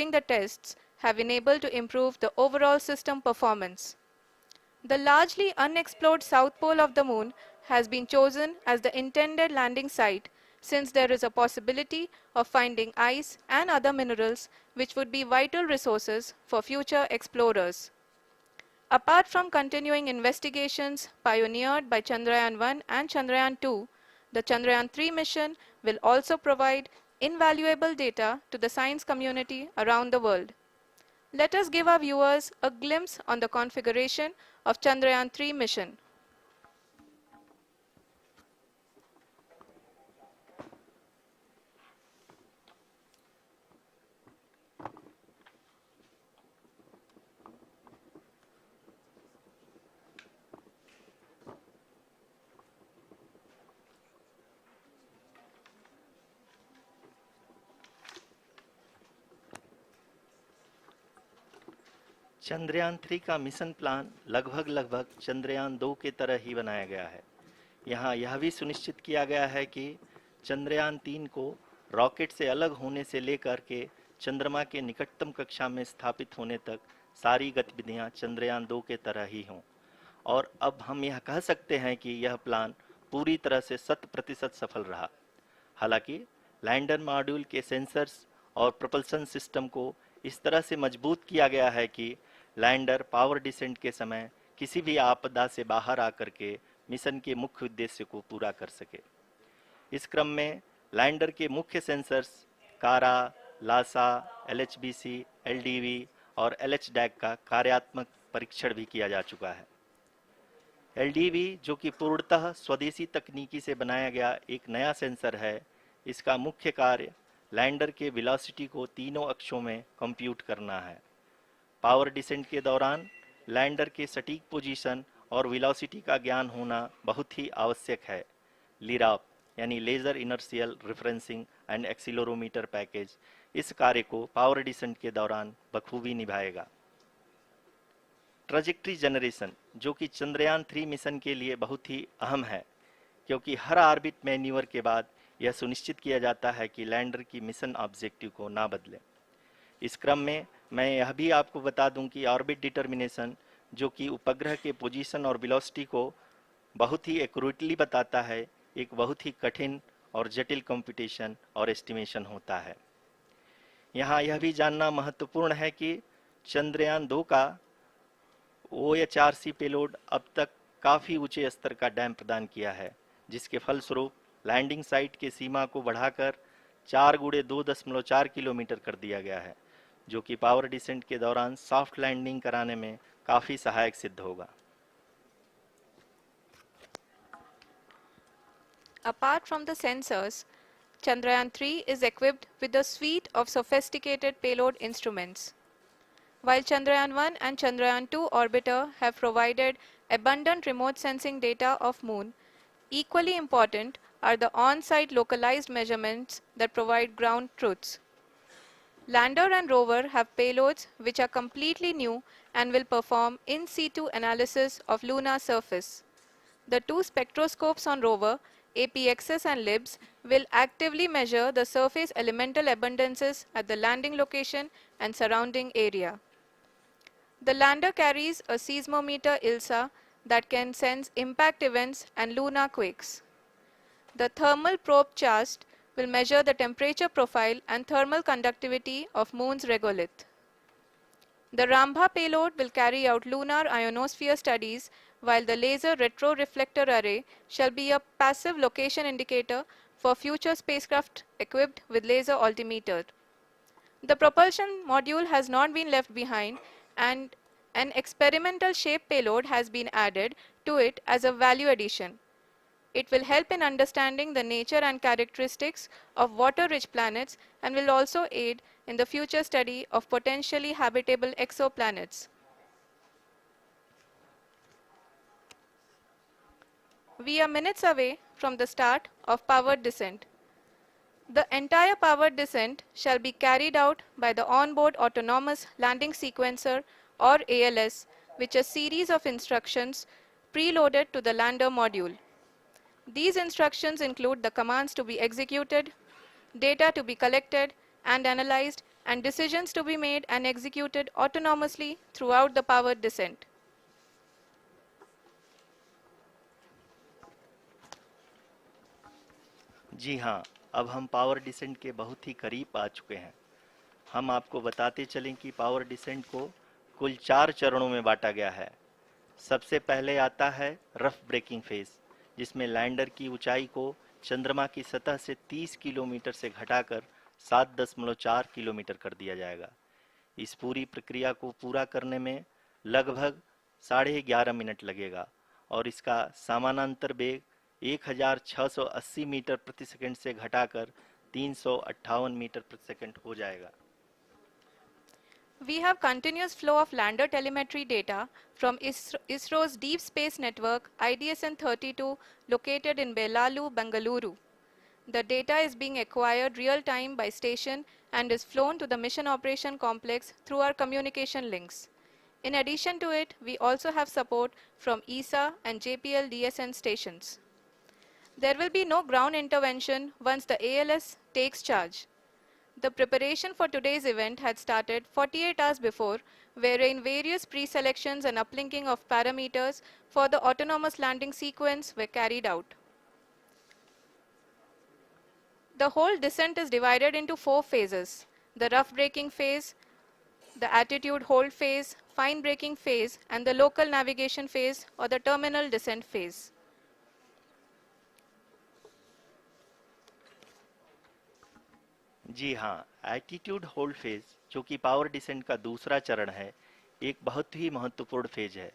during the tests have been able to improve the overall system performance. The largely unexplored south pole of the moon has been chosen as the intended landing site since there is a possibility of finding ice and other minerals which would be vital resources for future explorers. Apart from continuing investigations pioneered by Chandrayaan-1 and Chandrayaan-2, the Chandrayaan-3 mission will also provide invaluable data to the science community around the world. Let us give our viewers a glimpse on the configuration of Chandrayaan-3 mission. Chandrayaan 3 का mission plan लगभग चंद्रयान 2 की तरह ही बनाया गया है। यहाँ यह भी सुनिश्चित किया गया है कि चंद्रयान 3 को रॉकेट से अलग होने से लेकर के चंद्रमा के निकटतम कक्षा में स्थापित होने तक सारी गतिविधियां चंद्रयान 2 के तरह ही हों। और अब हम यह कह सकते हैं कि यह प्लान पूरी तरह से 100% सफल रहा। हालांकि लैंडर मॉड्यूल के सेंसर्स और प्रोपल्शन सिस्टम को इस तरह से मजबूत किया गया है कि लैंडर पावर डिसेंट के समय किसी भी आपदा से बाहर आकर के मिशन के मुख्य उद्देश्य को पूरा कर सके। इस क्रम में लैंडर के मुख्य सेंसर्स कारा, लासा, LHBC, LDV और LHDAC का कार्यात्मक परीक्षण भी किया जा चुका है। LDV जो कि पूर्णतः स्वदेशी तकनीकी से बनाया गया एक नया सेंसर है, इसका मुख्य कार्य लैंडर के वेलोसिटी को तीनों अक्षों में कंप्यूट करना है। पावर डिसेंट के दौरान लैंडर के सटीक पोजीशन और वेलोसिटी का ज्ञान होना बहुत ही आवश्यक है। लिराप यानी laser inertial referencing and accelerometer package इस कार्य को पावर डिसेंट के दौरान बखूबी निभाएगा। ट्रैजेक्टरी जनरेशन जो कि चंद्रयान 3 मिशन के लिए बहुत ही अहम है, क्योंकि हर ऑर्बिट मैन्यूवर के बाद यह सुनिश्चित किया जाता है कि लैंडर की मिशन ऑब्जेक्टिव को ना बदले। इस क्रम में मैं यह भी आपको बता दूं कि ऑर्बिट डिटर्मिनेशन जो कि उपग्रह के पोजीशन और वेलोसिटी को बहुत ही एक्यूरेटली बताता है, एक बहुत ही कठिन और जटिल कंप्यूटेशन और एस्टिमेशन होता है। यहाँ यह भी जानना महत्वपूर्ण है कि चंद्रयान 2 का OHRC पेलोड अब तक काफ़ी ऊंचे स्तर का डैम प्रदान किया है, जिसके फलस्वरूप लैंडिंग साइट के सीमा को बढ़ाकर 4 × 2.4 किलोमीटर कर दिया गया है, जो कि पावर डिसेंट के दौरान सॉफ्ट लैंडिंग कराने में काफ़ी सहायक सिद्ध होगा। Apart from the sensors, Chandrayaan 3 is equipped with a suite of sophisticated payload instruments. While Chandrayaan 1 and Chandrayaan 2 orbiter have provided abundant remote sensing data of Moon, equally important are the on-site localized measurements that provide ground truths. Lander and rover have payloads which are completely new and will perform in situ analysis of lunar surface. The two spectroscopes on rover, APXS and LIBS, will actively measure the surface elemental abundances at the landing location and surrounding area. The lander carries a seismometer ILSA that can sense impact events and lunar quakes. The thermal probe CHAST will measure the temperature profile and thermal conductivity of Moon's regolith. The Rambha payload will carry out lunar ionosphere studies, while the laser retroreflector array shall be a passive location indicator for future spacecraft equipped with laser altimeter. The propulsion module has not been left behind, and an experimental shape payload has been added to it as a value addition. It will help in understanding the nature and characteristics of water-rich planets and will also aid in the future study of potentially habitable exoplanets. We are minutes away from the start of powered descent. The entire powered descent shall be carried out by the onboard autonomous landing sequencer or ALS, which is a series of instructions preloaded to the lander module. These instructions include the commands to be executed, data to be collected and analyzed, and decisions to be made and executed autonomously throughout the powered descent. जी हाँ, अब हम power descent के बहुत ही करीब आ चुके हैं। हम आपको बताते चलें कि पावर डिसेंट को कुल 4 चरणों में बांटा गया है। सबसे पहले आता है रफ ब्रेकिंग फेज, जिसमें लैंडर की ऊंचाई को चंद्रमा की सतह से 30 किलोमीटर से घटाकर 7.4 किलोमीटर कर दिया जाएगा। इस पूरी प्रक्रिया को पूरा करने में लगभग 11.5 मिनट लगेगा और इसका समानांतर वेग 1680 मीटर प्रति सेकंड से घटाकर 358 मीटर प्रति सेकंड हो जाएगा। We have continuous flow of lander telemetry data from ISRO's Deep Space Network IDSN-32 located in Belalu, Bengaluru. The data is being acquired real-time by station and is flown to the Mission Operation Complex through our communication links. In addition to it, we also have support from ESA and JPL DSN stations. There will be no ground intervention once the ALS takes charge. The preparation for today's event had started 48 hours before, wherein various pre-selections and uplinking of parameters for the autonomous landing sequence were carried out. The whole descent is divided into 4 phases: the rough braking phase, the attitude hold phase, fine braking phase, and the local navigation phase or the terminal descent phase. जी हाँ, attitude hold phase, जो कि power descent का दूसरा चरण है, एक बहुत ही महत्वपूर्ण फेज है।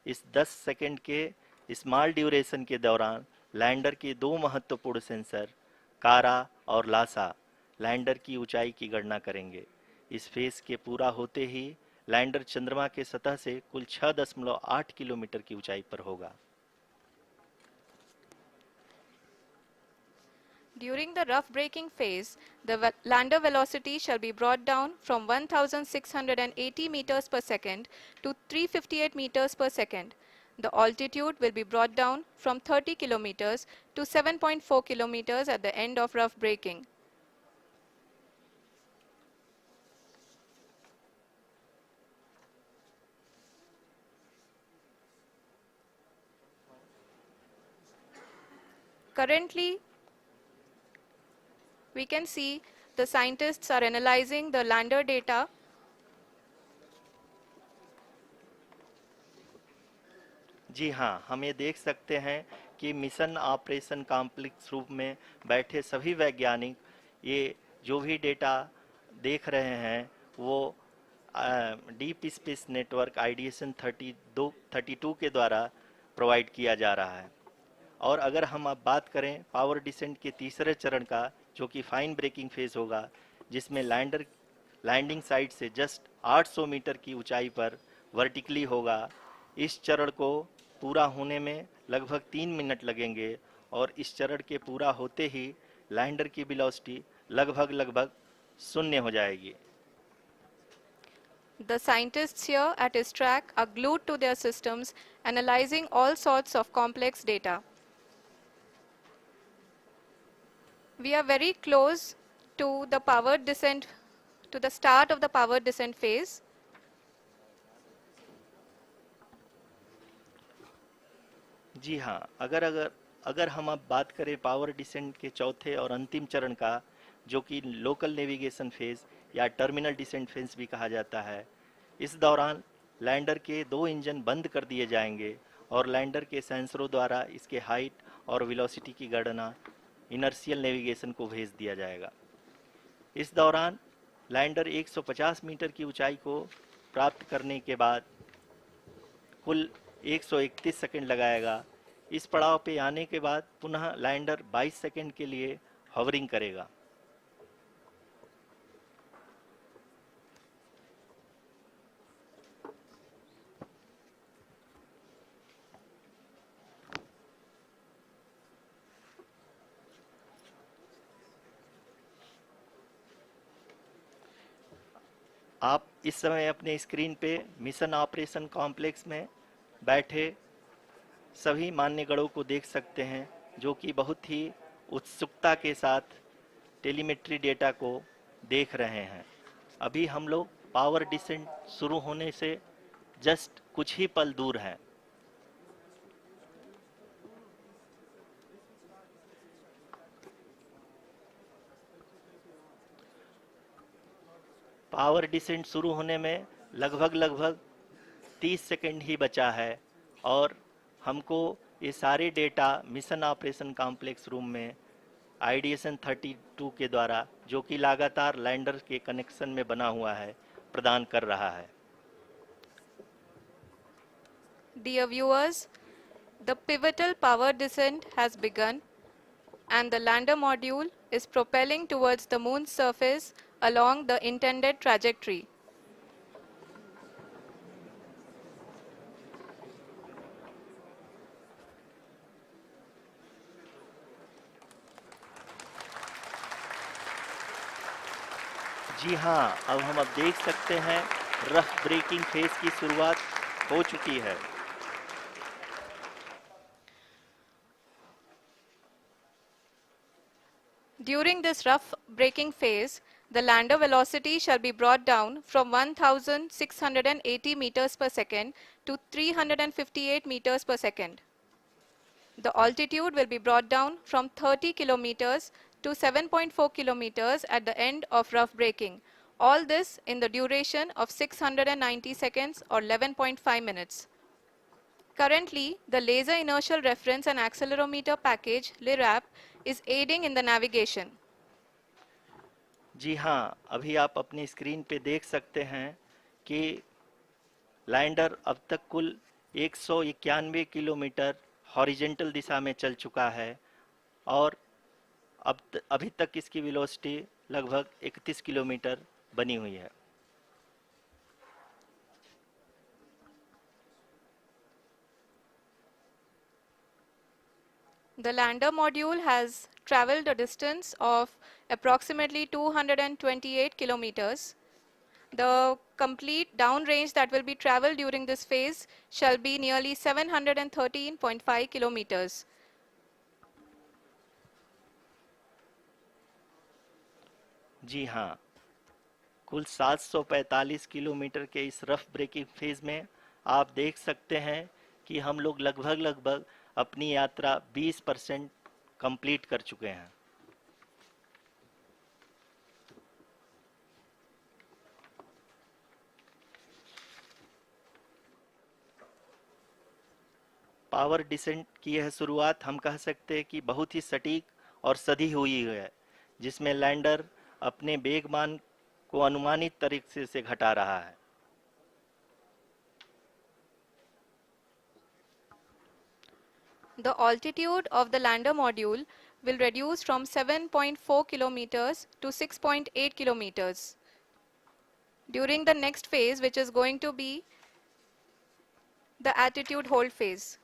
इस 10 सेकंड के स्मॉल ड्यूरेशन के दौरान लैंडर के दो महत्वपूर्ण सेंसर कारा और लासा लैंडर की ऊंचाई की गणना करेंगे। इस फेज के पूरा होते ही लैंडर चंद्रमा के सतह से कुल 6.8 किलोमीटर की ऊंचाई पर होगा। During the rough braking phase, the lander velocity shall be brought down from 1680 meters per second to 358 meters per second. The altitude will be brought down from 30 kilometers to 7.4 kilometers at the end of rough braking. Currently, we can see the scientists are analyzing the lander data. जी हाँ, हम ये देख सकते हैं कि mission operation complex रूप में बैठे सभी वैज्ञानिक ये जो भी डेटा देख रहे हैं वो डीप स्पेस नेटवर्क आईडीएसएन 32 के द्वारा प्रोवाइड किया जा रहा है। और अगर हम अब बात करें पावर डिसेंट के तीसरे चरण का, जो कि फाइन ब्रेकिंग फेज होगा, जिसमें लैंडिंग साइट से जस्ट 800 मीटर की ऊंचाई पर वर्टिकली होगा। इस चरण को पूरा होने में लगभग 3 मिनट लगेंगे और इस चरण के पूरा होते ही लैंडर की वेलोसिटी लगभग शून्य हो जाएगी। The scientists here at ISRO are glued to their systems, analyzing all sorts of complex data. We are very close to the powered descent, to the start of the powered descent phase. जी हाँ, अगर हम अब बात करें power descent के चौथे और अंतिम चरण का, जो कि लोकल नेविगेशन फेज या टर्मिनल डिसेंट फेज भी कहा जाता है, इस दौरान लैंडर के 2 इंजन बंद कर दिए जाएंगे और लैंडर के सेंसरों द्वारा इसके हाइट और वेलोसिटी की गणना इनर्शियल नेविगेशन को भेज दिया जाएगा। इस दौरान लैंडर 150 मीटर की ऊंचाई को प्राप्त करने के बाद कुल 131 सेकंड लगाएगा। इस पड़ाव पे आने के बाद पुनः लैंडर 22 सेकंड के लिए हॉवरिंग करेगा। आप इस समय अपने स्क्रीन पे मिशन ऑपरेशन कॉम्प्लेक्स में बैठे सभी मान्यगणों को देख सकते हैं, जो कि बहुत ही उत्सुकता के साथ टेलीमेट्री डेटा को देख रहे हैं। अभी हम लोग पावर डिसेंट शुरू होने से जस्ट कुछ ही पल दूर हैं। पावर डिसेंट शुरू होने में लगभग 30 सेकंड ही बचा है और हमको ये सारे data mission operation complex room में आईडीएसएन 32 के द्वारा, जो कि लगातार लैंडर के कनेक्शन में बना हुआ है, प्रदान कर रहा है। Dear viewers, the pivotal power descent has begun and the lander module is propelling towards the moon's surface along the intended trajectory. जी हाँ, अब देख सकते हैं रफ ब्रेकिंग फेज की शुरुआत हो चुकी है। During this rough braking phase, the lander velocity shall be brought down from 1680 meters per second to 358 meters per second. The altitude will be brought down from 30 kilometers to 7.4 kilometers at the end of rough braking. All this in the duration of 690 seconds or 11.5 minutes. Currently, the Laser Inertial Reference and Accelerometer package (LIRAP) is aiding in the navigation. जी हाँ, अभी आप अपनी screen पे देख सकते हैं कि lander अब तक कुल 191 किलोमीटर हॉरिजेंटल दिशा में चल चुका है और अभी तक इसकी वेलोसिटी लगभग 31 किलोमीटर बनी हुई है। The lander module has traveled a distance of approximately 228 kilometers. The complete downrange that will be traveled during this phase shall be nearly 713.5 kilometers. जी हाँ, कुल 745 किलोमीटर के इस रफ ब्रेकिंग फेज में आप देख सकते हैं कि हम लोग लगभग अपनी यात्रा 20% कंप्लीट कर चुके हैं। पावर डिसेंट की यह शुरुआत हम कह सकते हैं कि बहुत ही सटीक और सधी हुई है, जिसमें लैंडर अपने वेगमान को अनुमानित तरीके से घटा रहा है। The altitude of the lander module will reduce from 7.4 kilometers to 6.8 kilometers. During the next phase, which is going to be the attitude hold phase.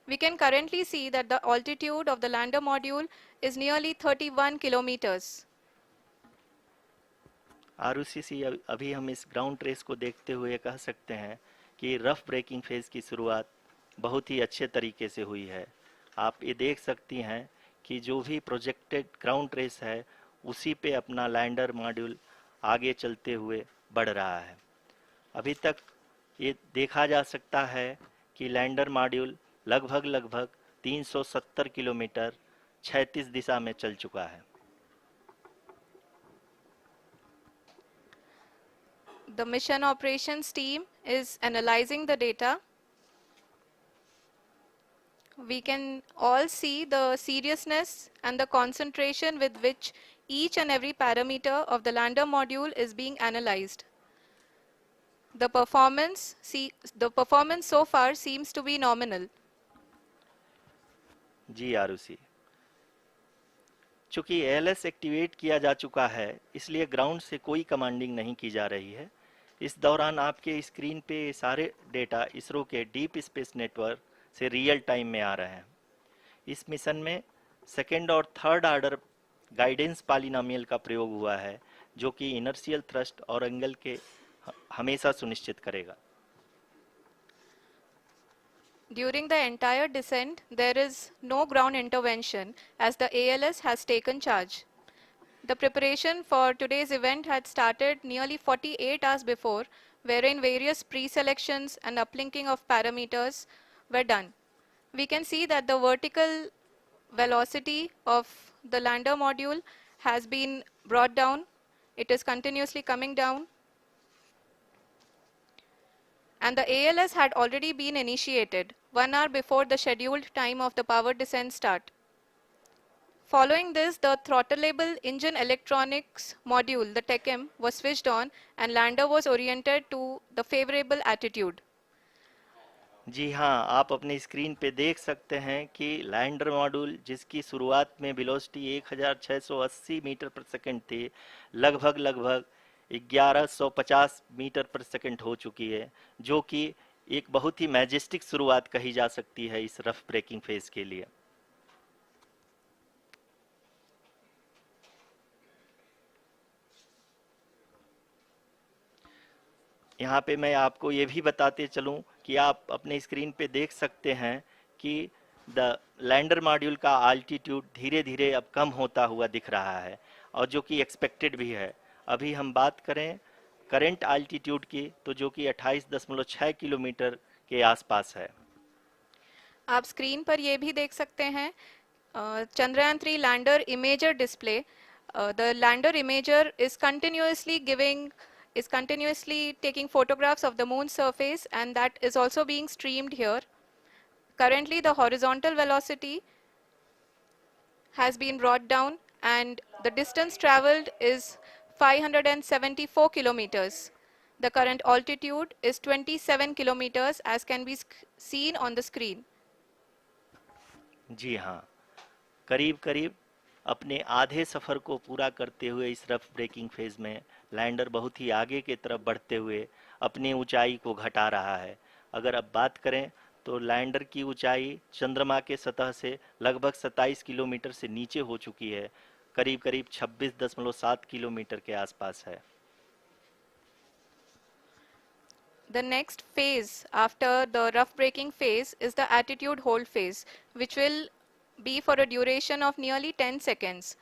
We can currently see that the altitude of the lander module is nearly 31 kilometers. आरयूसीसी अभी हम इस ground trace को देखते हुए कह सकते हैं कि रफ ब्रेकिंग फेज की शुरुआत बहुत ही अच्छे तरीके से हुई है। आप ये देख सकती हैं कि जो भी प्रोजेक्टेड ग्राउंड ट्रेस है उसी पे अपना लैंडर मॉड्यूल आगे चलते हुए बढ़ रहा है। अभी तक ये देखा जा सकता है कि लैंडर मॉड्यूल लगभग 370 किलोमीटर क्षैतिज दिशा में चल चुका है। The mission operations team is analyzing the data. We can all see the seriousness and the concentration with which each and every parameter of the lander module is being analyzed. The performance so far seems to be nominal. जी आरुषि, चूंकि ALS activate किया जा चुका है इसलिए ground से कोई commanding नहीं की जा रही है। इस दौरान आपके स्क्रीन पे सारे डेटा इसरो के डीप स्पेस नेटवर्क से रियल टाइम में आ रहे हैं। इस मिशन में सेकेंड और थर्ड ऑर्डर गाइडेंस पॉलिनोमियल का प्रयोग हुआ है, जो कि इनर्शियल थ्रस्ट और एंगल के हमेशा सुनिश्चित करेगा। During the entire descent, there is no ground intervention as the ALS has taken charge. The preparation for today's event had started nearly 48 hours before, wherein various pre-selections and uplinking of parameters were done. We can see that the vertical velocity of the lander module has been brought down. It is continuously coming down, and the ALS had already been initiated 1 hour before the scheduled time of the power descent start. Following this, the throttleable engine electronics module, the TECM, was switched on and lander was oriented to the favorable attitude. जी हाँ, आप अपनी screen पे देख सकते हैं कि lander module जिसकी शुरुआत में वेलोसिटी 1680 मीटर पर सेकंड थी, लगभग 1150 मीटर पर सेकंड हो चुकी है, जो कि एक बहुत ही मैजेस्टिक शुरुआत कही जा सकती है इस रफ ब्रेकिंग फेज के लिए। यहाँ पे मैं आपको ये भी बताते चलूँ कि आप अपने स्क्रीन पे देख सकते हैं कि द लैंडर मॉड्यूल का आल्टीट्यूड धीरे धीरे अब कम होता हुआ दिख रहा है, और जो कि एक्सपेक्टेड भी है। अभी हम बात करें करंट आल्टीट्यूड की, तो जो कि 28.6 किलोमीटर के आसपास है। आप स्क्रीन पर ये भी देख सकते हैं Chandrayaan 3 lander imager display. The lander imager is continuously taking photographs of the moon's surface, and that is also being streamed here. Currently, the horizontal velocity has been brought down and the distance traveled is 574 kilometers. The current altitude is 27 kilometers as can be seen on the screen. जी हाँ, करीब करीब अपने आधे सफ़र को पूरा करते हुए इस रफ ब्रेकिंग फेज में लैंडर बहुत ही आगे की तरफ बढ़ते हुए अपनी ऊंचाई को घटा रहा है। अगर अब बात करें तो लैंडर की ऊंचाई चंद्रमा के सतह से लगभग 27 किलोमीटर से नीचे हो चुकी है, करीब करीब 26.7 किलोमीटर के आसपास है। The next phase after the rough braking phase is the attitude hold phase, which will be for a duration of nearly 10 seconds.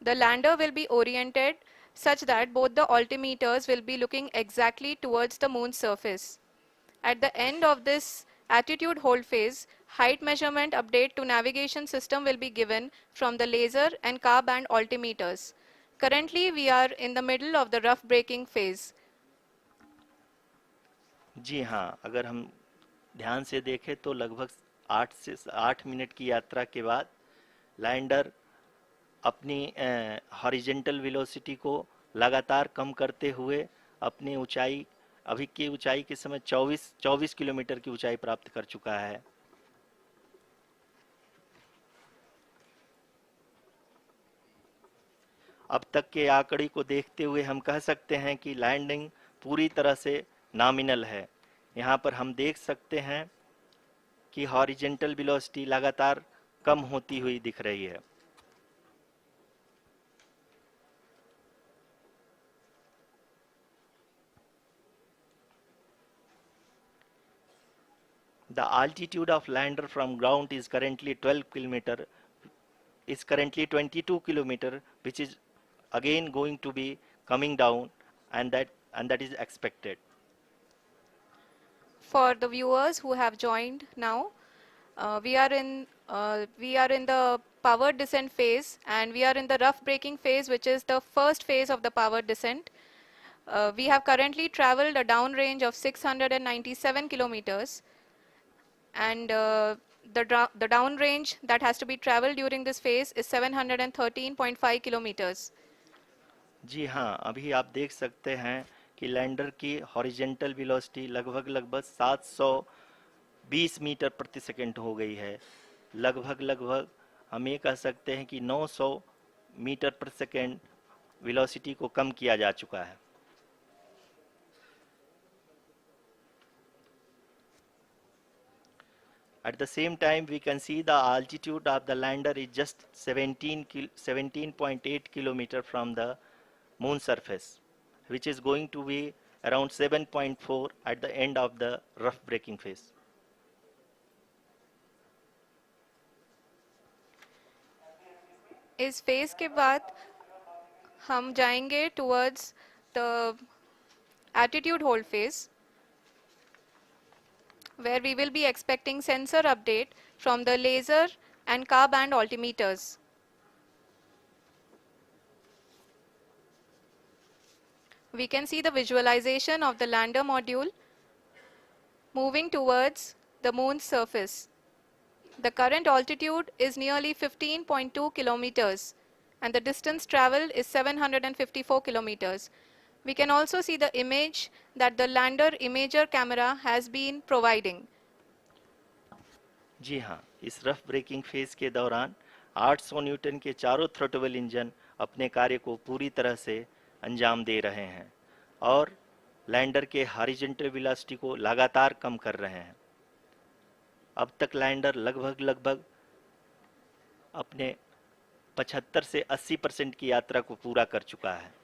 The lander will be oriented such that both the altimeters will be looking exactly towards the moon's surface. At the end of this attitude hold phase, height measurement update to navigation system will be given from the laser and car band altimeters. Currently, we are in the middle of the rough braking phase. जी हाँ, अगर हम ध्यान से देखें तो लगभग 8 minute की यात्रा के बाद लैंडर अपनी हॉरिजेंटल वेलोसिटी को लगातार कम करते हुए अपनी ऊंचाई, अभी की ऊंचाई के समय 24 किलोमीटर की ऊंचाई प्राप्त कर चुका है। अब तक के आंकड़े को देखते हुए हम कह सकते हैं कि लैंडिंग पूरी तरह से नॉमिनल है। यहाँ पर हम देख सकते हैं कि हॉरिजेंटल वेलोसिटी लगातार कम होती हुई दिख रही है। The altitude of lander from ground is currently 22 kilometer, which is again going to be coming down, and that is expected. For the viewers who have joined now, we are in the power descent phase, and we are in the rough braking phase, which is the first phase of the power descent. We have currently traveled a downrange of 697 kilometers, and the downrange that has to be traveled during this phase is 713.5 kilometers. जी हाँ, अभी आप देख सकते हैं कि lander की horizontal velocity लगभग 720 metre प्रति सेकंड हो गई है। लगभग हम ये कह सकते हैं कि 900 मीटर प्रति सेकंड वेलोसिटी को कम किया जा चुका है। At the same time, we can see the altitude of the lander is just 17.8 kilometer from the moon surface, which is going to be around 7.4 at the end of the rough braking phase. इस phase के बाद हम जाएंगे towards the attitude hold phase, where we will be expecting sensor update from the laser and car band altimeters. We can see the visualization of the lander module moving towards the moon's surface. The current altitude is nearly 15.2 kilometers and the distance traveled is 754 kilometers. We can also see the image that the lander imager camera has been providing. जी हाँ, इस rough breaking phase के दौरान 800 Newton के चारों throttle engine अपने कार्य को पूरी तरह से अंजाम दे रहे हैं और लैंडर के हॉरिजॉन्टल वेलोसिटी को लगातार कम कर रहे हैं। अब तक लैंडर लगभग अपने 75 से 80% की यात्रा को पूरा कर चुका है।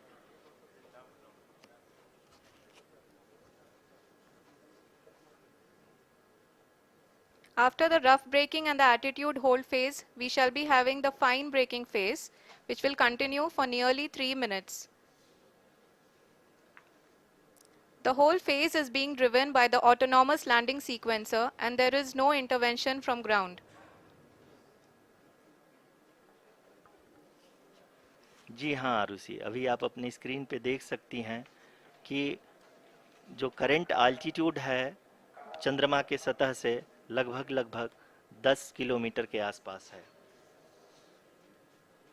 After the rough braking and the attitude hold phase, we shall be having the fine braking phase, which will continue for nearly 3 minutes. The whole phase is being driven by the autonomous landing sequencer and there is no intervention from ground. जी हाँ आरुषि, अभी आप अपनी screen पे देख सकती हैं कि जो करंट आल्टीट्यूड है चंद्रमा के सतह से लगभग 10 किलोमीटर के आसपास है।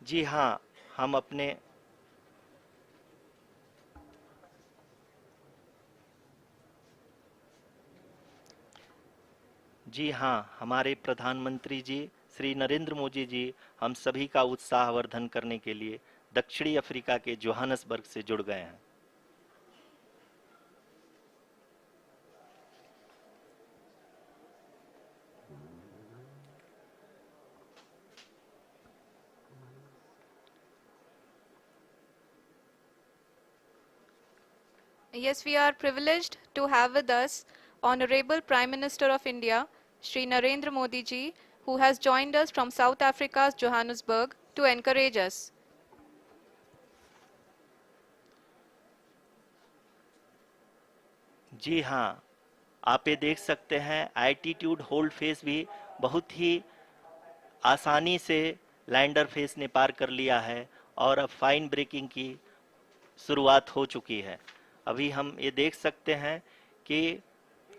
जी हाँ, हम अपने जी हाँ, हमारे प्रधानमंत्री जी श्री नरेंद्र मोदी जी हम सभी का उत्साहवर्धन करने के लिए दक्षिणी अफ्रीका के जोहानसबर्ग से जुड़ गए हैं। Yes, we are privileged to have with us Honorable Prime Minister of India, Shri Narendra Modi ji, who has joined us from South Africa's Johannesburg to encourage us. जी हाँ, आप ये देख सकते हैं एल्टीट्यूड होल्ड फेस भी बहुत ही आसानी से लैंडर फेस ने पार कर लिया है और अब फाइन ब्रेकिंग की शुरुआत हो चुकी है। अभी हम ये देख सकते हैं कि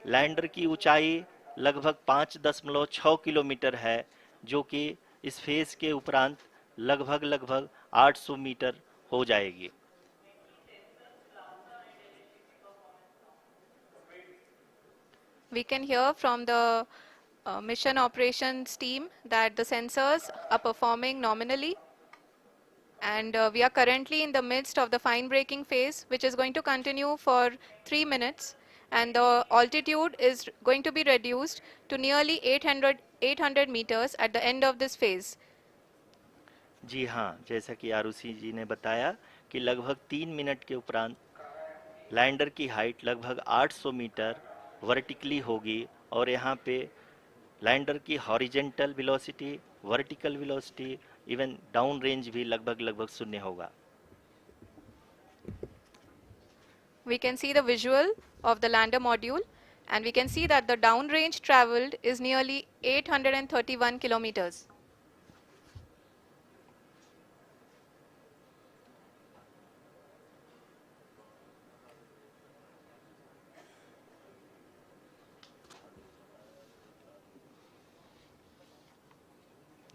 लैंडर की ऊंचाई लगभग 5.6 किलोमीटर है, जो कि इस फेज के उपरांत लगभग 800 मीटर हो जाएगी। We can hear from the mission operations team that the sensors are performing nominally. And we are currently in the midst of the fine braking phase, which is going to continue for 3 minutes. And the altitude is going to be reduced to nearly 800 meters at the end of this phase. जी हाँ, जैसा कि आरुषि जी ने बताया कि लगभग 3 minute के उपरांत lander की हाइट लगभग 800 मीटर वर्टिकली होगी और यहाँ पे लैंडर की horizontal velocity, vertical velocity, even down range भी लगभग शून्य होगा। We can see the visual of the lander module and we can see that the downrange traveled is nearly 831 kilometers.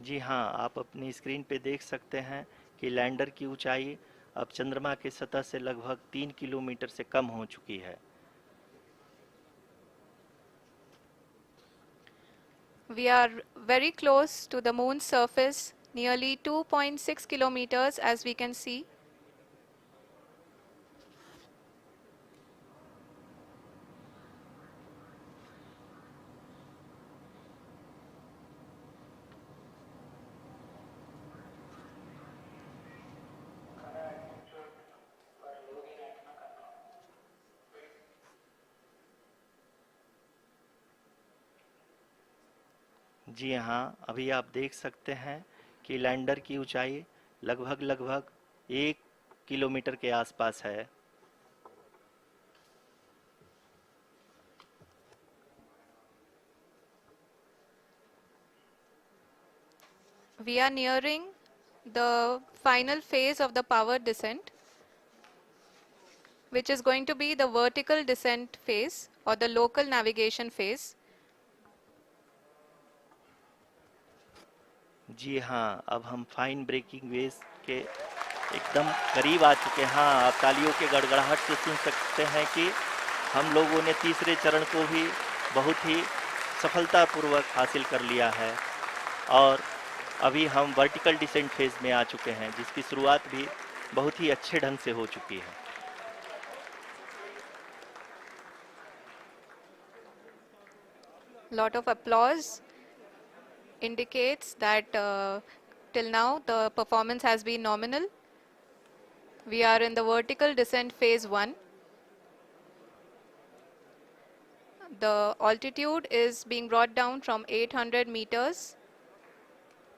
जी हाँ, आप अपनी स्क्रीन पे देख सकते हैं कि लैंडर की ऊंचाई अब चंद्रमा के सतह से लगभग 3 किलोमीटर से कम हो चुकी है। We are very close to the moon's surface, nearly 2.6 kilometers as we can see. जी हाँ, अभी आप देख सकते हैं कि लैंडर की ऊंचाई लगभग 1 किलोमीटर के आसपास है। We are nearing the final phase of the power descent, which is going to be the vertical descent phase or the local navigation phase. जी हाँ, अब हम फाइन ब्रेकिंग वेव्स के एकदम करीब आ चुके हैं। हाँ, आप तालियों के गड़गड़ाहट से सुन सकते हैं कि हम लोगों ने तीसरे चरण को भी बहुत ही सफलतापूर्वक हासिल कर लिया है और अभी हम वर्टिकल डिसेंट फेज में आ चुके हैं, जिसकी शुरुआत भी बहुत ही अच्छे ढंग से हो चुकी है। Lot of applause indicates that till now the performance has been nominal. We are in the vertical descent phase 1. The altitude is being brought down from 800 meters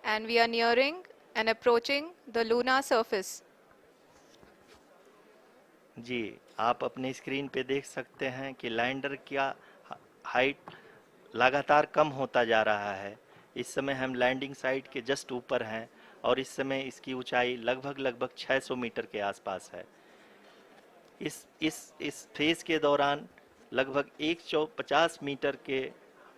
and we are nearing and approaching the lunar surface. जी, आप अपने screen पे देख सकते हैं कि lander का height लगातार कम होता जा रहा है। इस समय हम लैंडिंग साइट के जस्ट ऊपर हैं और इस समय इसकी ऊंचाई लगभग 600 मीटर के आसपास है। इस फेज के दौरान लगभग 150 मीटर के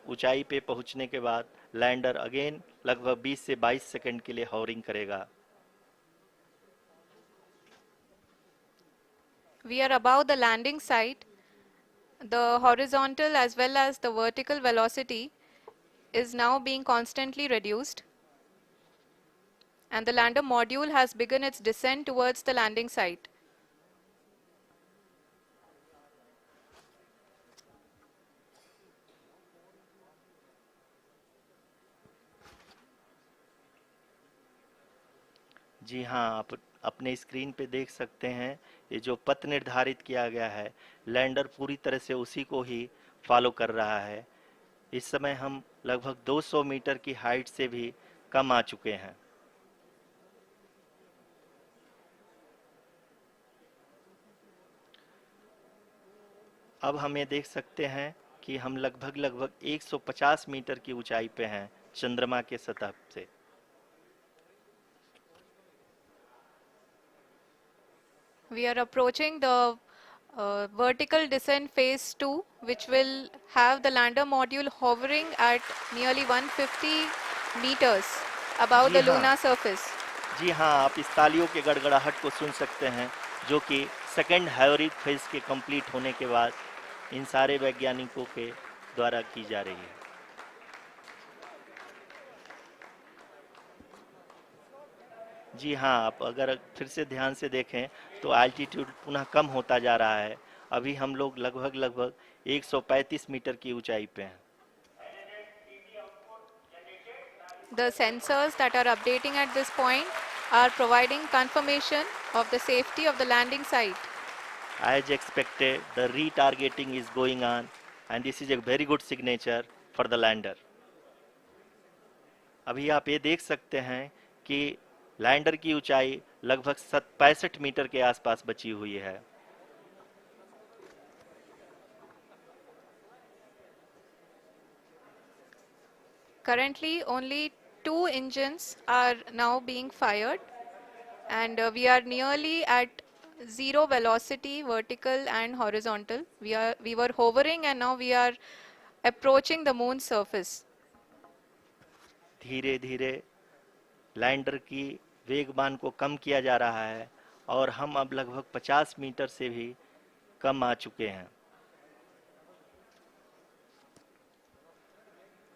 ऊंचाई पे पहुंचने के बाद लैंडर अगेन लगभग 20 से 22 सेकंड के लिए हॉवरिंग करेगा। We are above the landing site. The horizontal as well as the vertical velocity is now being constantly reduced, and the lander module has begun its descent towards the landing site. जी हाँ, आप अपने screen पे देख सकते हैं ये जो पथ निर्धारित किया गया है, लैंडर पूरी तरह से उसी को ही फॉलो कर रहा है। इस समय हम लगभग 200 मीटर की हाइट से भी कम आ चुके हैं। अब हम ये देख सकते हैं कि हम लगभग 150 मीटर की ऊंचाई पे हैं चंद्रमा के सतह से। We are approaching the vertical descent phase 2, which will have the lander module hovering at nearly 150 meters above ji the हाँ, lunar surface. जी हाँ, आप इस तालियों के गड़गड़ाहट को सुन सकते हैं, जो कि सेकंड हाइब्रिड फेज के कंप्लीट होने के बाद इन सारे वैज्ञानिकों के द्वारा की जा रही है। जी हाँ, आप अगर फिर से ध्यान से देखें तो एल्टीट्यूड पुनः कम होता जा रहा है। अभी हम लोग लगभग 135 मीटर की ऊंचाई पे हैं। The sensors that are updating at this point are providing confirmation of the safety of the landing site. As expected, the retargeting is going on and this is a very good signature for the lander. अभी आप ये देख सकते हैं कि lander की ऊंचाई लगभग 65 मीटर के आसपास बची हुई है। Currently, only 2 engines are now being fired, and we are nearly at zero velocity, vertical and horizontal. We were hovering, and now we are approaching the moon's surface. धीरे धीरे लैंडर की वेगमान को कम किया जा रहा है और हम अब लगभग 50 मीटर से भी कम आ चुके हैं।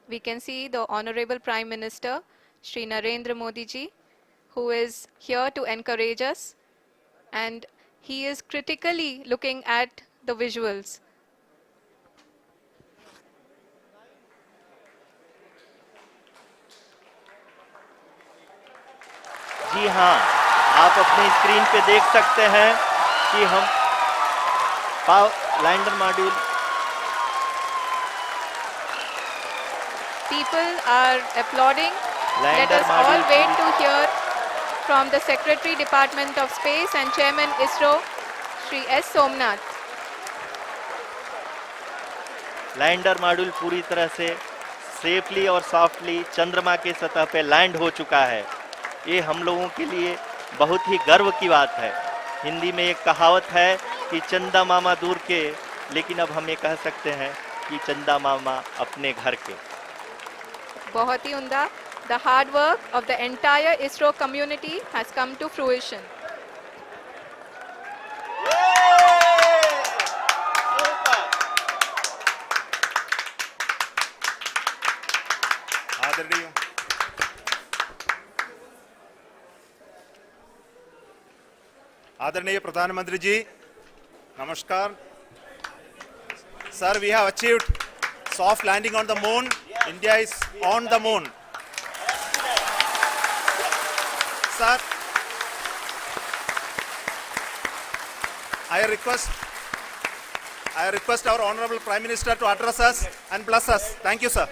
We can see the Honorable Prime Minister, Shri Narendra Modi ji, who is here to encourage us, and he is critically looking at the visuals. जी हाँ, आप अपनी स्क्रीन पे देख सकते हैं कि हम lander module People are applauding. Let lander us all module wait to hear From the Secretary, Department of Space and Chairman ISRO, Shri S. Somnath. Lander module पूरी तरह से सेफली और सॉफ्टली चंद्रमा के सतह पे लैंड हो चुका है। ये हम लोगों के लिए बहुत ही गर्व की बात है। हिंदी में एक कहावत है कि चंदा मामा दूर के, लेकिन अब हम ये कह सकते हैं कि चंदा मामा अपने घर के। बहुत ही उम्दा। The hard work of the entire ISRO community has come to fruition. आदरणीय आदरणीय प्रधानमंत्री जी, नमस्कार। Sir, we have achieved soft landing on the moon. India is on the moon. Sir, I request our Honorable Prime Minister to address us and bless us. Thank you, sir.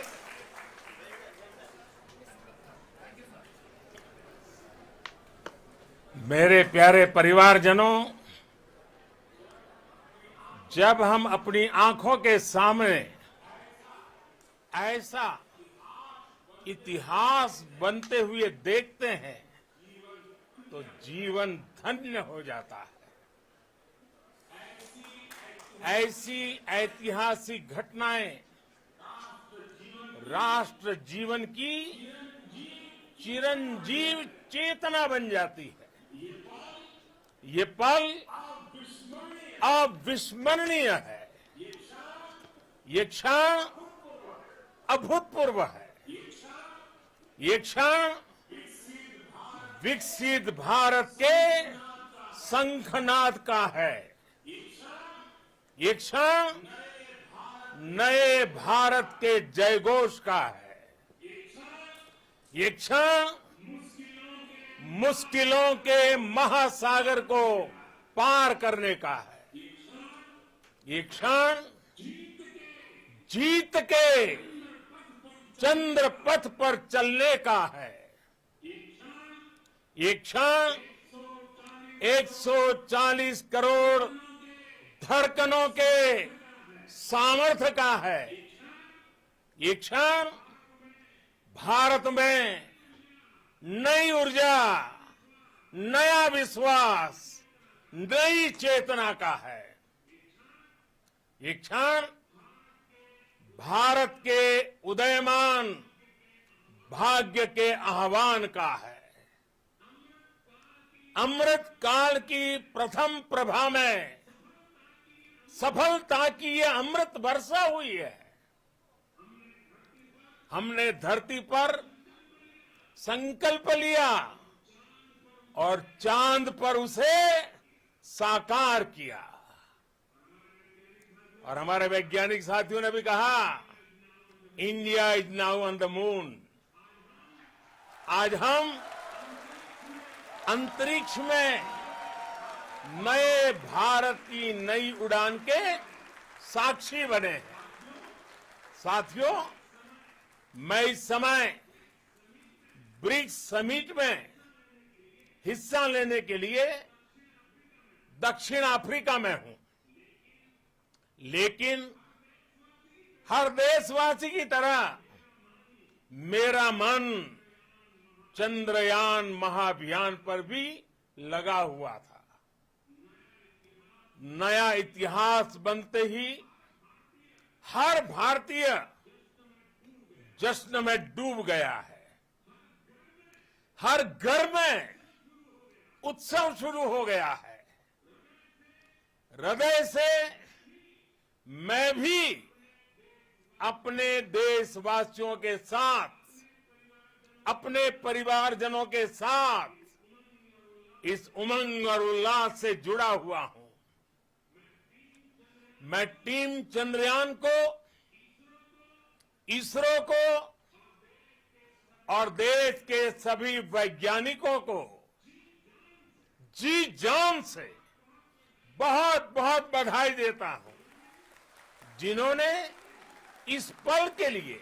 मेरे प्यारे परिवारजनों, जब हम अपनी आंखों के सामने ऐसा इतिहास बनते हुए देखते हैं तो जीवन धन्य हो जाता है। ऐसी ऐतिहासिक घटनाएं राष्ट्र जीवन की चिरंजीव चेतना बन जाती है। ये पल अविस्मरणीय है। ये क्षण अभूतपूर्व है। ये क्षण विकसित भारत के शंखनाद का है। ये क्षण नए भारत के जयघोष का है। ये क्षण मुश्किलों के महासागर को पार करने का है। ये क्षण जीत के चंद्र पथ पर चलने का है। ये क्षण 140 करोड़ धड़कनों के सामर्थ्य का है। ये क्षण भारत में नई ऊर्जा, नया विश्वास, नई चेतना का है। ये क्षण भारत के उदयमान भाग्य के आह्वान का है। अमृत काल की प्रथम प्रभा में सफलता की ये अमृत वर्षा हुई है। हमने धरती पर संकल्प लिया और चांद पर उसे साकार किया। और हमारे वैज्ञानिक साथियों ने भी कहा, India is now on the moon. आज हम अंतरिक्ष में नए भारत की नई उड़ान के साक्षी बने हैं। साथियों, मैं इस समय ब्रिक्स समिट में हिस्सा लेने के लिए दक्षिण अफ्रीका में हूं, लेकिन हर देशवासी की तरह मेरा मन चंद्रयान महाअभियान पर भी लगा हुआ था। नया इतिहास बनते ही हर भारतीय जश्न में डूब गया है। हर घर में उत्सव शुरू हो गया है। हृदय से मैं भी अपने देशवासियों के साथ, अपने परिवारजनों के साथ इस उमंग और उल्लास से जुड़ा हुआ हूं। मैं टीम चंद्रयान को, इसरो को और देश के सभी वैज्ञानिकों को जी जान से बहुत बहुत बधाई देता हूं, जिन्होंने इस पल के लिए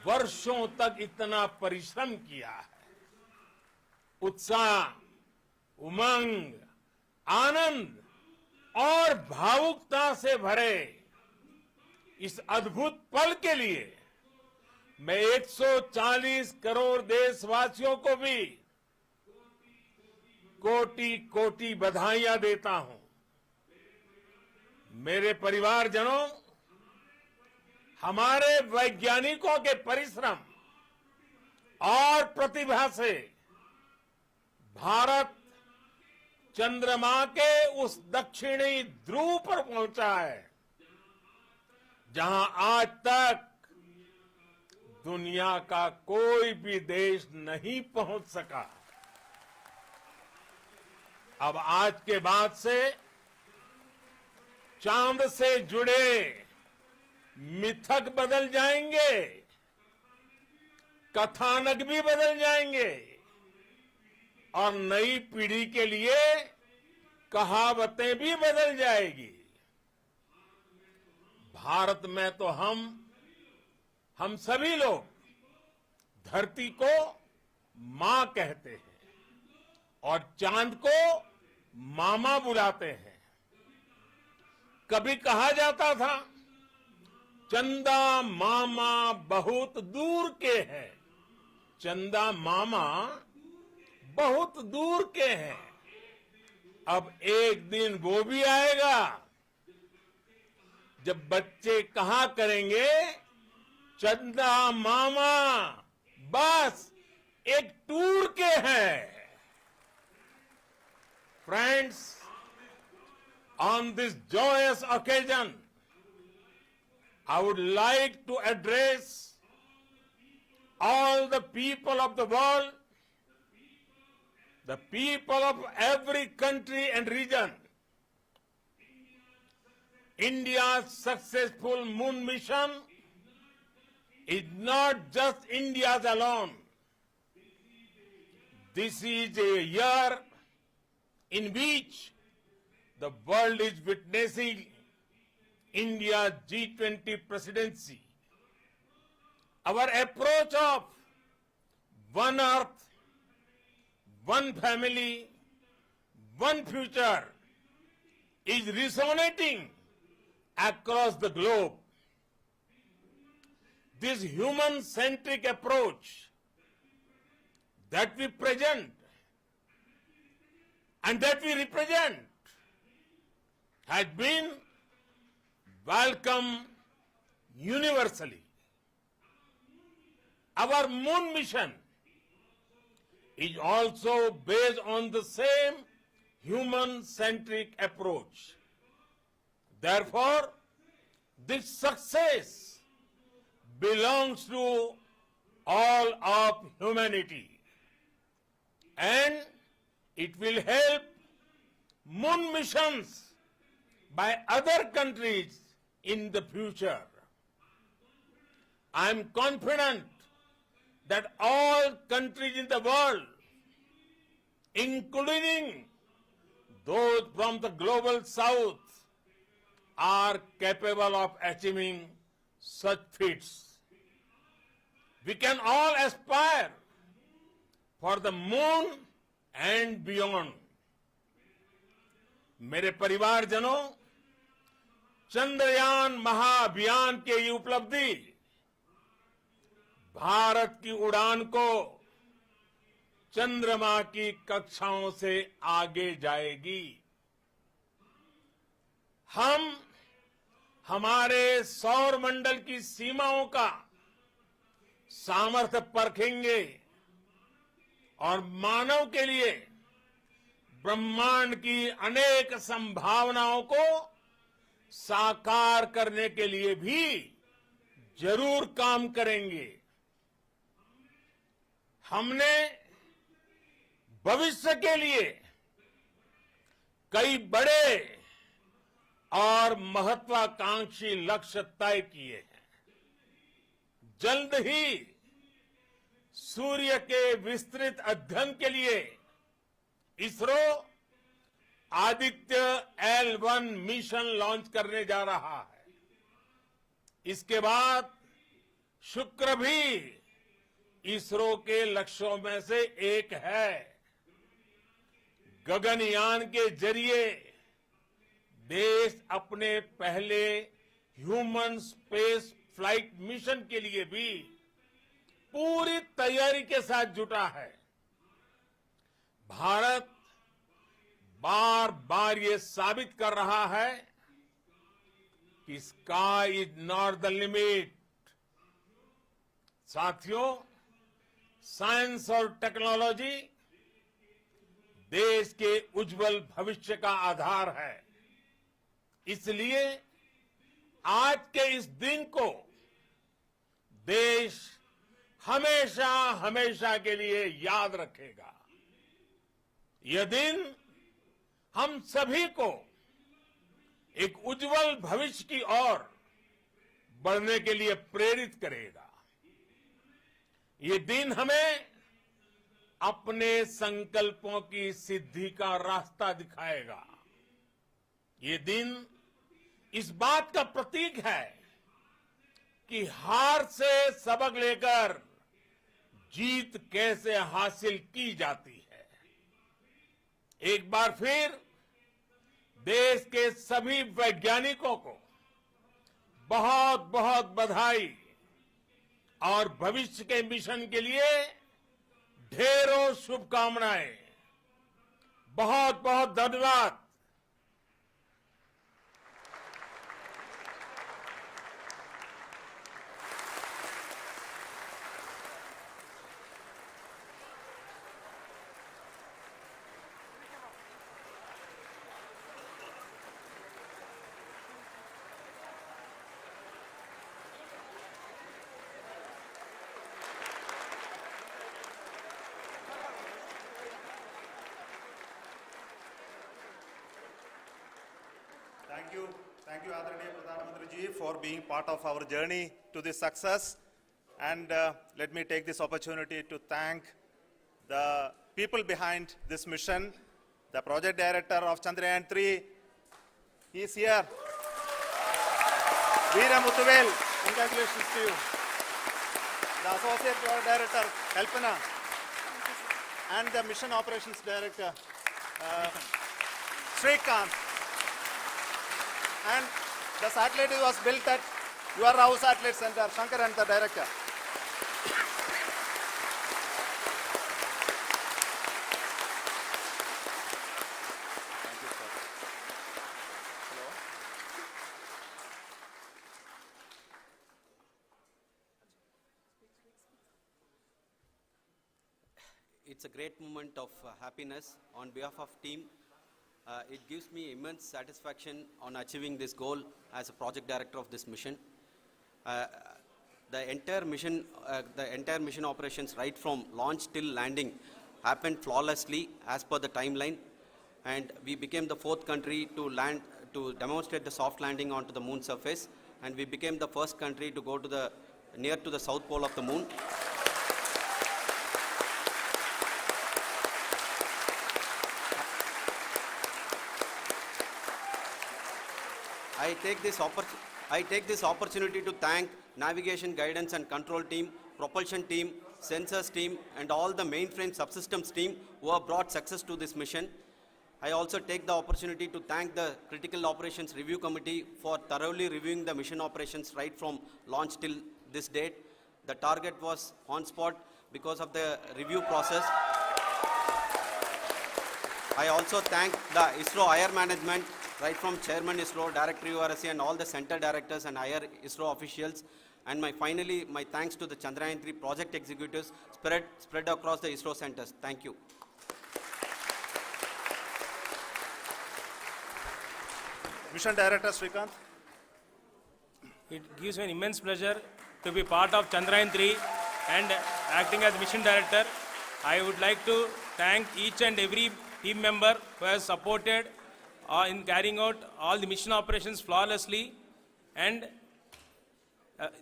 वर्षों तक इतना परिश्रम किया है। उत्साह, उमंग, आनंद और भावुकता से भरे इस अद्भुत पल के लिए मैं 140 करोड़ देशवासियों को भी कोटि कोटि बधाइयां देता हूं। मेरे परिवारजनों, हमारे वैज्ञानिकों के परिश्रम और प्रतिभा से भारत चंद्रमा के उस दक्षिणी ध्रुव पर पहुंचा है जहां आज तक दुनिया का कोई भी देश नहीं पहुंच सका। अब आज के बाद से चांद से जुड़े मिथक बदल जाएंगे, कथानक भी बदल जाएंगे और नई पीढ़ी के लिए कहावतें भी बदल जाएगी। भारत में तो हम सभी लोग धरती को मां कहते हैं और चांद को मामा बुलाते हैं। कभी कहा जाता था चंदा मामा बहुत दूर के हैं, चंदा मामा बहुत दूर के हैं। अब एक दिन वो भी आएगा जब बच्चे कहा करेंगे चंदा मामा बस एक टूर के हैं। Friends, on this joyous occasion, I would like to address all the people of the world, the people of every country and region. India's successful moon mission is not just India's alone. This is a year in which the world is witnessing India's G20 presidency. Our approach of one earth, one family, one future is resonating across the globe. This human-centric approach that we present and that we represent has been welcomed universally. Our moon mission is also based on the same human-centric approach. Therefore, this success belongs to all of humanity, and it will help moon missions by other countries in the future. I am confident that all countries in the world, including those from the global south, are capable of achieving such feats. We can all aspire for the moon and beyond. मेरे परिवारजनों, चंद्रयान महाअभियान की ये उपलब्धि भारत की उड़ान को चंद्रमा की कक्षाओं से आगे जाएगी। हम हमारे सौर मंडल की सीमाओं का सामर्थ्य परखेंगे और मानव के लिए ब्रह्मांड की अनेक संभावनाओं को साकार करने के लिए भी जरूर काम करेंगे। हमने भविष्य के लिए कई बड़े और महत्वाकांक्षी लक्ष्य तय किए हैं। जल्द ही सूर्य के विस्तृत अध्ययन के लिए ISRO Aditya L1 mission launch करने जा रहा है। इसके बाद शुक्र भी इसरो के लक्ष्यों में से एक है। गगनयान के जरिए देश अपने पहले ह्यूमन स्पेस फ्लाइट मिशन के लिए भी पूरी तैयारी के साथ जुटा है। भारत बार बार ये साबित कर रहा है कि sky is not the limit. साथियों, साइंस और टेक्नोलॉजी देश के उज्जवल भविष्य का आधार है। इसलिए आज के इस दिन को देश हमेशा हमेशा के लिए याद रखेगा। यह दिन हम सभी को एक उज्जवल भविष्य की ओर बढ़ने के लिए प्रेरित करेगा। ये दिन हमें अपने संकल्पों की सिद्धि का रास्ता दिखाएगा। ये दिन इस बात का प्रतीक है कि हार से सबक लेकर जीत कैसे हासिल की जाती है। एक बार फिर देश के सभी वैज्ञानिकों को बहुत बहुत बधाई और भविष्य के मिशन के लिए ढेरों शुभकामनाएं। बहुत बहुत धन्यवाद। Thank you, Adaraniya Pradhan Mantri ji, for being part of our journey to this success. And let me take this opportunity to thank the people behind this mission, the project director of Chandrayaan 3. He is here. Veera Muthuvel, congratulations to you. The associate project director, Kalpana, and the mission operations director, Srikanth. And the satellite was built at your Rao Satellite Center, Shankar and the director. Thank you, sir. Hello. It's a great moment of happiness on behalf of team. It gives me immense satisfaction on achieving this goal as a project director of this mission. The entire mission operations, right from launch till landing, happened flawlessly as per the timeline, and we became the 4th country to demonstrate the soft landing onto the moon surface, and we became the first country to go to near to the south pole of the moon. I take this opportunity to thank navigation, guidance and control team, propulsion team, sensors team and all the mainframe subsystems team who have brought success to this mission. I also take the opportunity to thank the Critical Operations Review Committee for thoroughly reviewing the mission operations right from launch till this date. The target was on spot because of the review process. I also thank the ISRO IR management, right from Chairman ISRO, Director URSC and all the center directors and IR ISRO officials. And finally, my thanks to the Chandrayaan 3 project executives spread across the ISRO centers. Thank you. Mission Director Srikanth. It gives me an immense pleasure to be part of Chandrayaan 3 and acting as Mission Director. I would like to thank each and every team member who has supported in carrying out all the mission operations flawlessly. And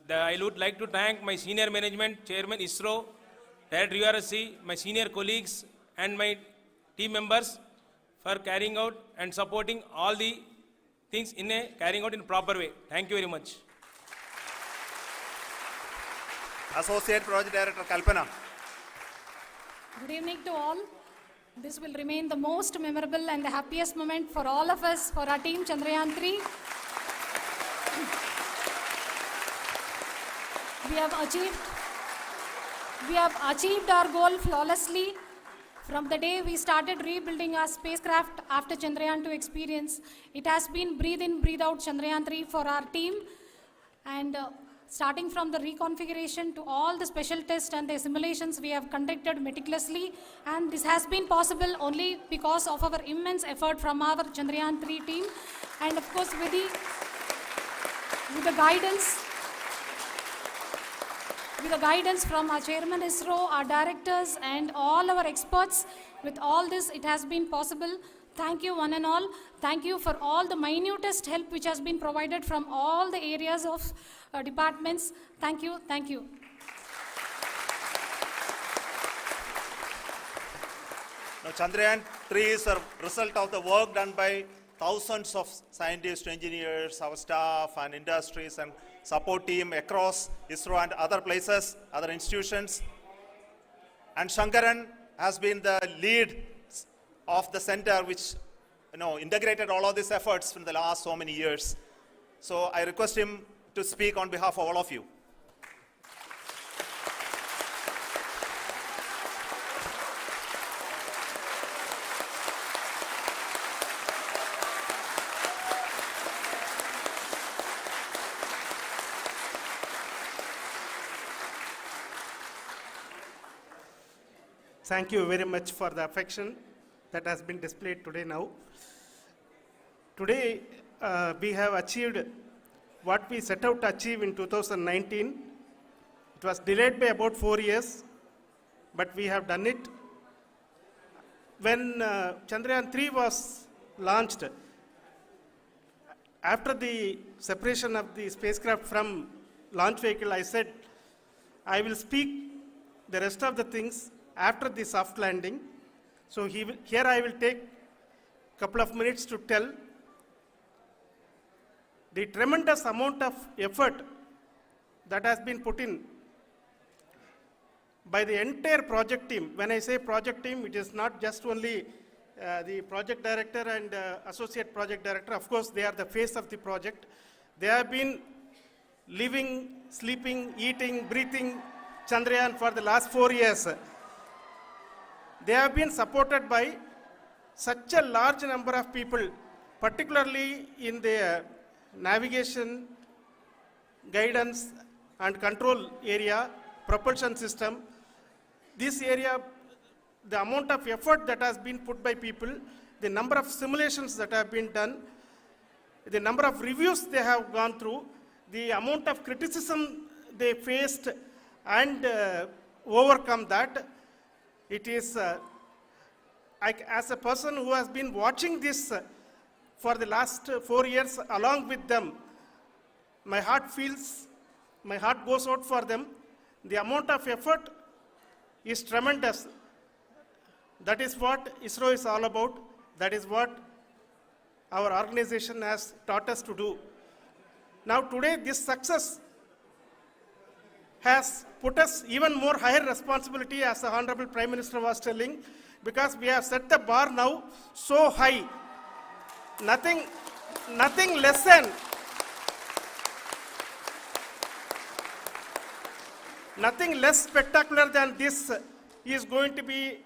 I would like to thank my senior management, Chairman ISRO, Director URSC, my senior colleagues and my team members for carrying out and supporting all the things carrying out in a proper way. Thank you very much. Associate Project Director Kalpana. Good evening to all. This will remain the most memorable and the happiest moment for all of us, for our team Chandrayaan 3. We have achieved our goal flawlessly. From the day we started rebuilding our spacecraft after Chandrayaan 2 experience, it has been breathe in, breathe out Chandrayaan 3 for our team. And starting from the reconfiguration to all the special tests and the simulations we have conducted meticulously, and this has been possible only because of our immense effort from our Chandrayaan 3 team, and of course with the guidance from our chairman ISRO, our directors and all our experts. With all this, it has been possible. Thank you one and all. Thank you for all the minutest help which has been provided from all the areas of departments. Thank you. Thank you. Now, Chandrayaan 3 is a result of the work done by thousands of scientists, engineers, our staff and industries and support team across ISRO and other places, other institutions. And Shankaran has been the lead of the center which integrated all of these efforts in the last so many years. So I request him to speak on behalf of all of you. Thank you very much for the affection that has been displayed today now. Today, we have achieved what we set out to achieve in 2019. It was delayed by about 4 years, but we have done it. When Chandrayaan 3 was launched, after the separation of the spacecraft from launch vehicle, I said, I will speak the rest of the things after the soft landing. So here I will take a couple of minutes to tell the tremendous amount of effort that has been put in by the entire project team. When I say project team, it is not just only the project director and associate project director. Of course, they are the face of the project. They have been living, sleeping, eating, breathing Chandrayaan for the last 4 years. They have been supported by such a large number of people, particularly in the navigation, guidance and control area, propulsion system. This area, the amount of effort that has been put by people, the number of simulations that have been done, the number of reviews they have gone through, the amount of criticism they faced and overcome that. It is, as a person who has been watching this for the last 4 years along with them, my heart goes out for them. The amount of effort is tremendous. That is what ISRO is all about. That is what our organization has taught us to do. Now today, this success has put us even more higher responsibility, as the Honorable Prime Minister was telling, because we have set the bar now so high. Nothing less spectacular than this is going to be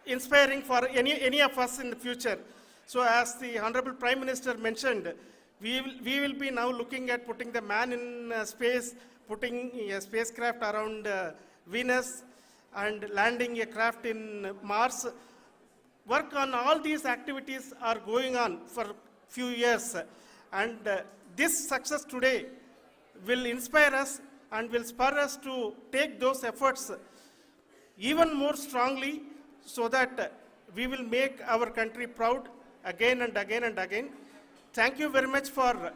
inspiring for any of us in the future. So as the Honorable Prime Minister mentioned, we will be now looking at putting the man in space, putting a spacecraft around Venus and landing a craft in Mars. Work on all these activities are going on for few years, and this success today will inspire us and will spur us to take those efforts even more strongly, so that we will make our country proud again and again and again. Thank you very much for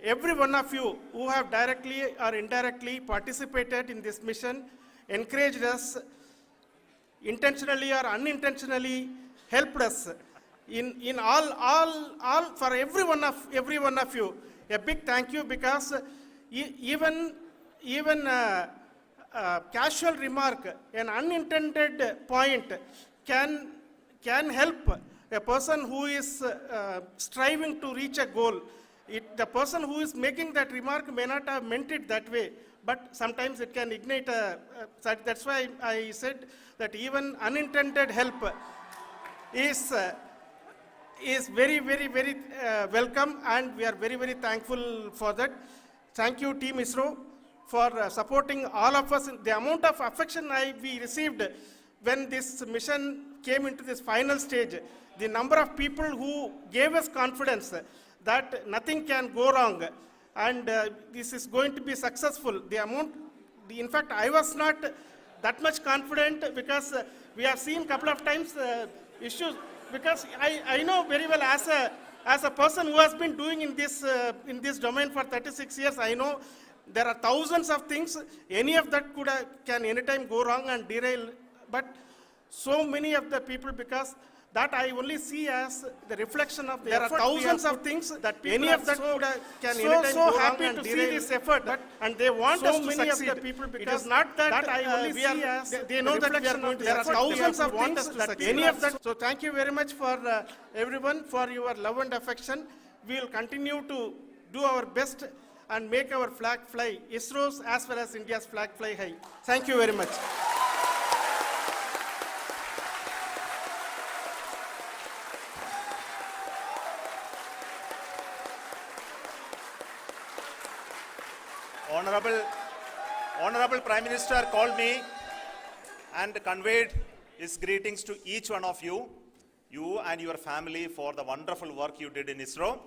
every one of you who have directly or indirectly participated in this mission, encouraged us, intentionally or unintentionally helped us in all for every one of you. A big thank you, because even casual remark, an unintended point can can help a person who is striving to reach a goal. The person who is making that remark may not have meant it that way, but sometimes it can ignite that's why I said that even unintended help is very, very, very welcome, and we are very, very thankful for that. Thank you, Team ISRO, for supporting all of us. The amount of affection we received when this mission came into this final stage, the number of people who gave us confidence that nothing can go wrong, and this is going to be successful. In fact, I was not that much confident because we have seen a couple of times issues. Because I know very well as a person who has been doing in this domain for 36 years, I know there are thousands of things. Any of that can anytime go wrong and derail. But so many of the people, because that I only see as the reflection of the effort. There are thousands of things that any of that can anytime go wrong and derail. So happy to see this effort, and they want us to succeed. Of the people, because not that I only see as they know that we are going to. There are thousands of things that any of that. So thank you very much for everyone for your love and affection. We will continue to do our best and make our flag fly, ISRO's as well as India's flag fly high. Thank you very much. Honorable Prime Minister called me and conveyed his greetings to each one of you and your family for the wonderful work you did in ISRO.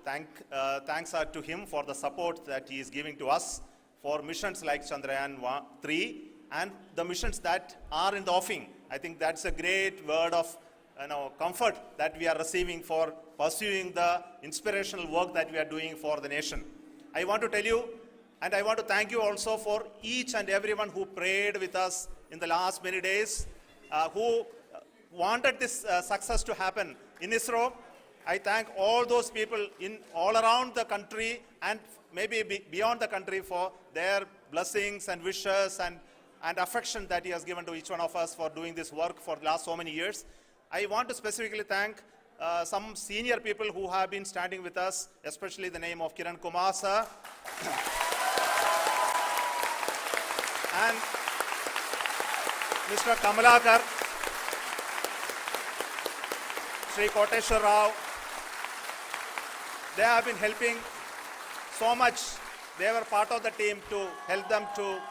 Thanks are to him for the support that he is giving to us for missions like Chandrayaan 3 and the missions that are in the offing. I think that's a great word of comfort that we are receiving for pursuing the inspirational work that we are doing for the nation. I want to tell you, and I want to thank you also for each and everyone who prayed with us in the last many days, who wanted this success to happen in ISRO. I thank all those people all around the country and maybe beyond the country for their blessings and wishes and affection that he has given to each one of us for doing this work for the last so many years. I want to specifically thank some senior people who have been standing with us, especially the name of Kiran Kumar sir and Mr. Kamalakar, Sri Koteshwar Rao. They have been helping so much. They were part of the team to help them to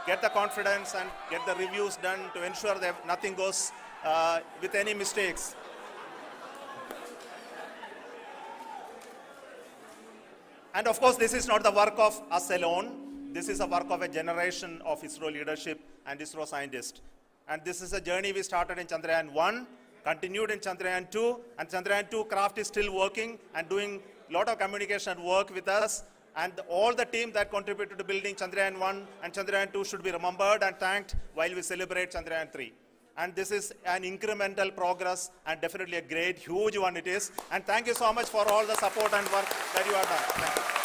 get the confidence and get the reviews done to ensure that nothing goes with any mistakes. And of course, this is not the work of us alone. This is a work of a generation of ISRO leadership and ISRO scientists. And this is a journey we started in Chandrayaan 1, continued in Chandrayaan 2, and Chandrayaan 2 craft is still working and doing a lot of communication work with us. And all the team that contributed to building Chandrayaan 1 and Chandrayaan 2 should be remembered and thanked while we celebrate Chandrayaan 3. And this is an incremental progress and definitely a great, huge one it is. And thank you so much for all the support and work that you have done. Thank you.